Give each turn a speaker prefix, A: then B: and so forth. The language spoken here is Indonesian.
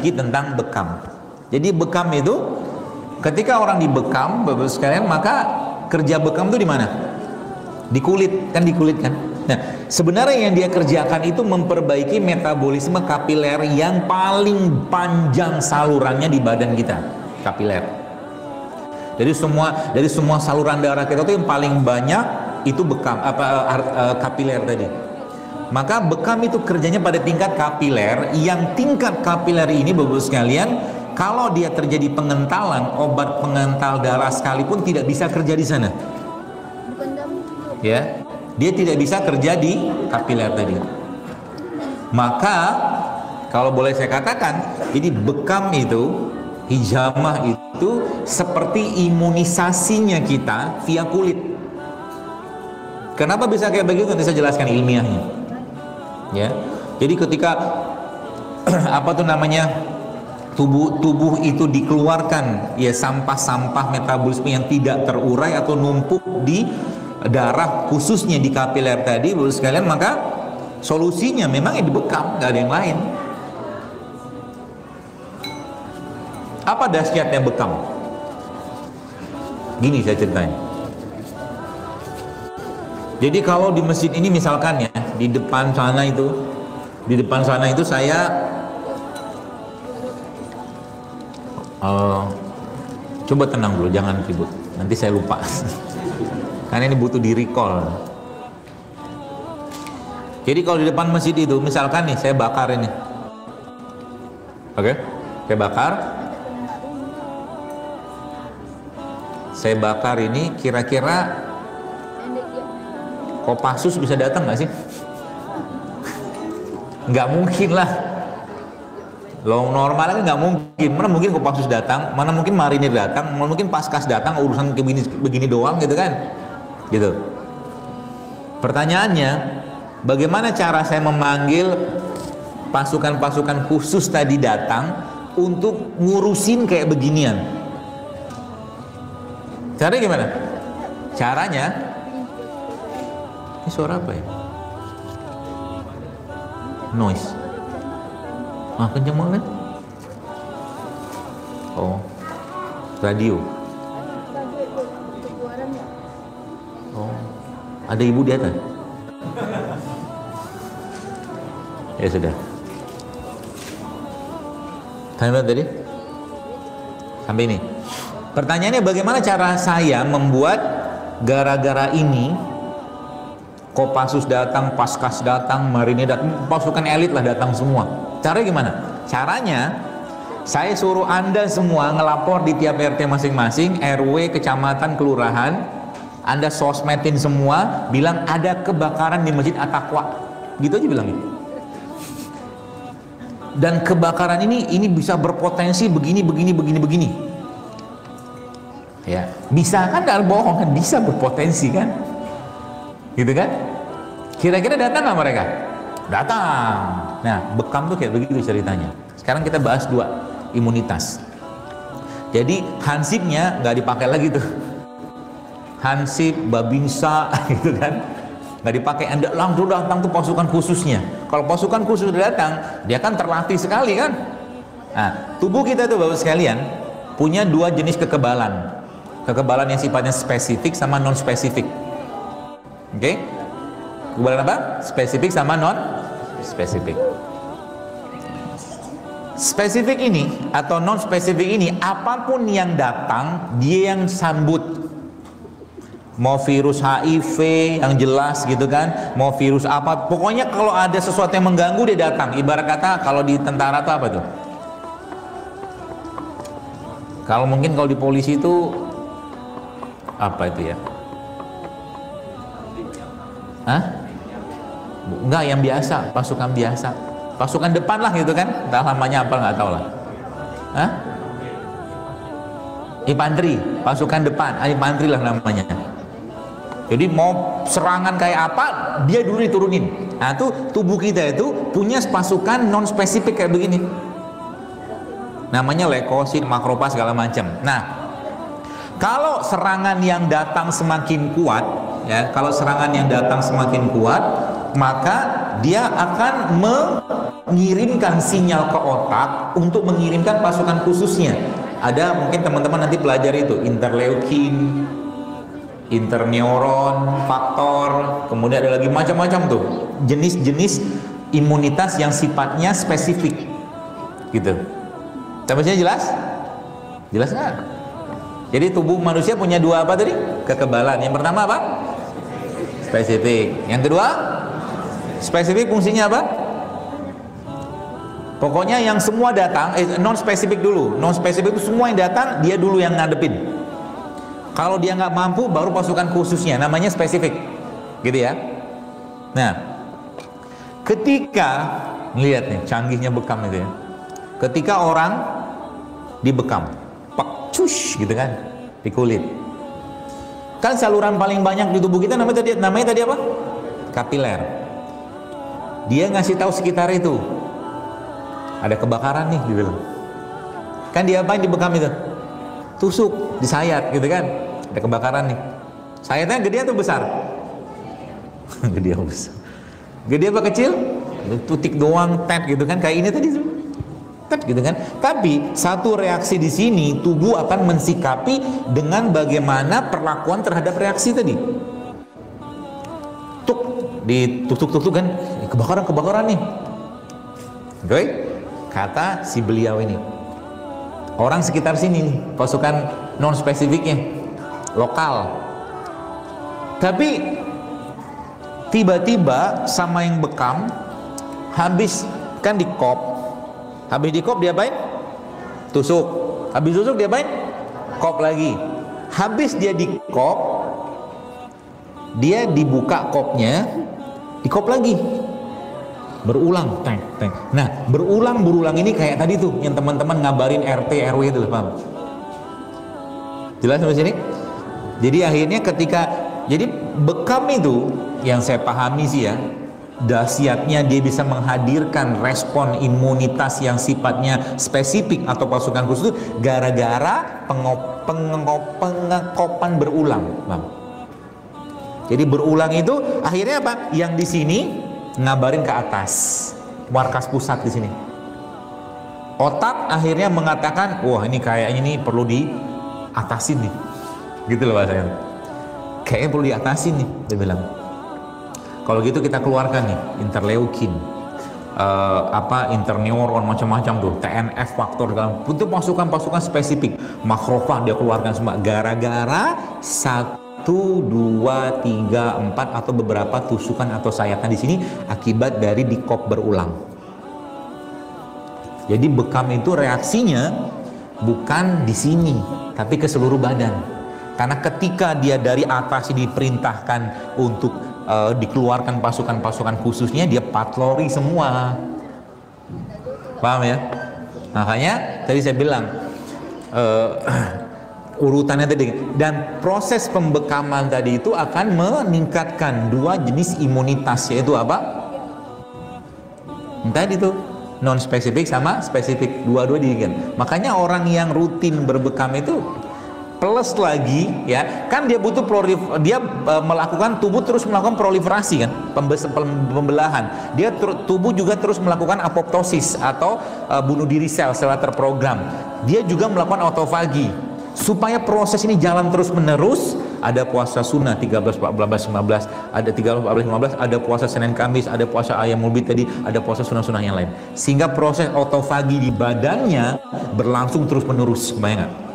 A: sedikit tentang bekam. Jadi bekam itu ketika orang dibekam, Bapak sekalian, maka kerja bekam itu di mana? Di kulit, kan di kulit kan. Nah, sebenarnya yang dia kerjakan itu memperbaiki metabolisme kapiler yang paling panjang salurannya di badan kita, kapiler. Jadi semua saluran darah kita itu yang paling banyak itu bekam kapiler tadi. Maka bekam itu kerjanya pada tingkat kapiler, yang tingkat kapiler ini Bapak sekalian, kalau dia terjadi pengentalan, obat pengental darah sekalipun tidak bisa kerja di sana. Ya, dia tidak bisa kerja di kapiler tadi. Maka kalau boleh saya katakan, jadi bekam itu, hijamah itu seperti imunisasinya kita via kulit. Kenapa bisa kayak begitu? Nanti saya jelaskan ilmiahnya. Ya, jadi ketika tubuh itu dikeluarkan ya sampah-sampah metabolisme yang tidak terurai atau numpuk di darah, khususnya di kapiler tadi, Bapak sekalian, maka solusinya memang dibekam, nggak ada yang lain. Apa dahsyatnya bekam? Gini saya ceritain. Jadi kalau di masjid ini misalkan ya, di depan sana itu saya coba tenang dulu, jangan ribut, nanti saya lupa. Karena ini butuh di recall. Jadi kalau di depan masjid itu misalkan nih saya bakar ini, oke, saya bakar ini, kira-kira Kopassus bisa datang nggak sih? Nggak mungkin lah. Long normal kan nggak mungkin. Mana mungkin Kopassus datang, mana mungkin marinir datang, mana mungkin Paskas datang, urusan begini doang gitu kan? Gitu. Pertanyaannya, bagaimana cara saya memanggil pasukan-pasukan khusus tadi datang untuk ngurusin kayak beginian? Caranya gimana? Caranya, ini suara apa ya? Noise. Kenceng banget. Oh, radio. Oh, ada ibu di atas. Ya sudah. Sampai tadi? Sampai ini. Pertanyaannya, bagaimana cara saya membuat gara-gara ini Kopassus datang, Paskas datang, marinir datang, pasukan elit lah datang semua. Caranya gimana? Caranya saya suruh Anda semua ngelapor di tiap RT masing-masing, RW, kecamatan, kelurahan. Anda sosmedin semua, bilang ada kebakaran di Masjid At-Taqwa. Gitu aja bilangnya. Dan kebakaran ini bisa berpotensi begini. Ya, bisa kan, nggak bohong kan, bisa berpotensi kan, gitu kan? Kira-kira datang nggak mereka? Datang. Nah, bekam tuh kayak begitu ceritanya. Sekarang kita bahas dua, imunitas. Jadi hansipnya nggak dipakai lagi tuh, hansip, babinsa, gitu kan, nggak dipakai. Anda langsung datang tuh pasukan khususnya. Kalau pasukan khusus datang, dia kan terlatih sekali kan. Nah, tubuh kita tuh Bapak sekalian punya dua jenis kekebalan. Kekebalan yang sifatnya spesifik sama non spesifik. Oke? Kekebalan apa? Spesifik sama non spesifik. Spesifik ini atau non spesifik ini, apapun yang datang dia yang sambut. Mau virus HIV yang jelas gitu kan, mau virus apa, pokoknya kalau ada sesuatu yang mengganggu dia datang. Ibarat kata kalau di tentara itu apa tuh? Kalau mungkin kalau di polisi itu apa itu ya? Hah? Enggak, yang biasa, pasukan biasa, pasukan depan lah gitu kan, entah namanya apa nggak tahu lah. Hah? Infanteri, pasukan depan, infanteri lah namanya. Jadi mau serangan kayak apa, dia dulu diturunin. Nah tuh tubuh kita itu punya pasukan non spesifik kayak begini. Namanya leukosit, makropas segala macam. Nah, kalau serangan yang datang semakin kuat, ya, kalau serangan yang datang semakin kuat, maka dia akan mengirimkan sinyal ke otak untuk mengirimkan pasukan khususnya. Ada mungkin teman-teman nanti belajar itu interleukin, interneuron, faktor, kemudian ada lagi macam-macam tuh jenis-jenis imunitas yang sifatnya spesifik gitu. Sampai jelas? Jelas nggak? Jadi tubuh manusia punya dua apa tadi? Kekebalan. Yang pertama apa? Spesifik. Yang kedua, spesifik fungsinya apa? Pokoknya yang semua datang, non spesifik dulu. Non spesifik itu semua yang datang dia dulu yang ngadepin. Kalau dia nggak mampu, baru pasukan khususnya. Namanya spesifik, gitu ya. Nah, ketika lihat nih canggihnya bekam itu ya. Ketika orang dibekam, pak cush gitu kan, di kulit. Kan saluran paling banyak di tubuh kita namanya tadi apa? Kapiler. Dia ngasih tahu sekitar itu ada kebakaran nih gitu. Kan dia apain dibekam itu? Tusuk, disayat gitu kan. Ada kebakaran nih. Sayatnya gede atau besar? Gede atau besar? Gede apa kecil? Tutik doang, tap gitu kan, kayak ini tadi tuh. Tap gitu kan. Tapi satu reaksi di sini tubuh akan mensikapi dengan bagaimana perlakuan terhadap reaksi tadi. Tuk, ditusuk-tusuk kan, kebakaran nih. Oke? Kata si beliau ini. Orang sekitar sini, pasukan non spesifiknya, lokal. Tapi tiba-tiba sama yang bekam habis kan di kop. Habis di kop dia apain? Tusuk. Habis tusuk dia apain? Kop lagi. Habis dia di kop, dia dibuka kopnya, di kop lagi. Berulang, teng. Nah, berulang ini kayak tadi tuh yang teman-teman ngabarin RT RW itu, paham? Jelas sampai sini? Jadi akhirnya jadi bekam itu yang saya pahami sih ya, dahsyatnya dia bisa menghadirkan respon imunitas yang sifatnya spesifik atau pasukan khusus gara-gara pengekopan berulang, paham? Jadi berulang itu akhirnya apa? Yang di sini ngabarin ke atas, markas pusat di sini. Otak akhirnya mengatakan, wah ini kayaknya ini perlu diatasin nih, gitu loh bahasanya. Kayaknya perlu diatasin nih, dia bilang. Kalau gitu kita keluarkan nih interleukin, interneuron macam-macam tuh, TNF faktor dalam itu pasukan spesifik, makrofag dia keluarkan semua gara-gara 1, 2, 3, 4 atau beberapa tusukan atau sayatan di sini akibat dari dikop berulang. Jadi bekam itu reaksinya bukan di sini, tapi ke seluruh badan. Karena ketika dia dari atas diperintahkan untuk dikeluarkan pasukan-pasukan khususnya, dia patroli semua. Paham ya? Makanya tadi saya bilang urutannya tadi, dan proses pembekaman tadi itu akan meningkatkan dua jenis imunitas, yaitu apa? Tadi itu non spesifik sama spesifik, dua-dua diingat. Makanya orang yang rutin berbekam itu plus lagi ya, kan dia butuh melakukan, tubuh terus melakukan proliferasi kan, pembelahan. Dia tubuh juga terus melakukan apoptosis atau bunuh diri sel secara terprogram. Dia juga melakukan autofagi. Supaya proses ini jalan terus menerus, ada puasa sunnah 13, 14, 15, ada 13, 14, 15, ada puasa Senin Kamis, ada puasa ayam mulbit tadi, ada puasa sunnah-sunnah yang lain. Sehingga proses autofagi di badannya berlangsung terus menerus, kebayang nggak?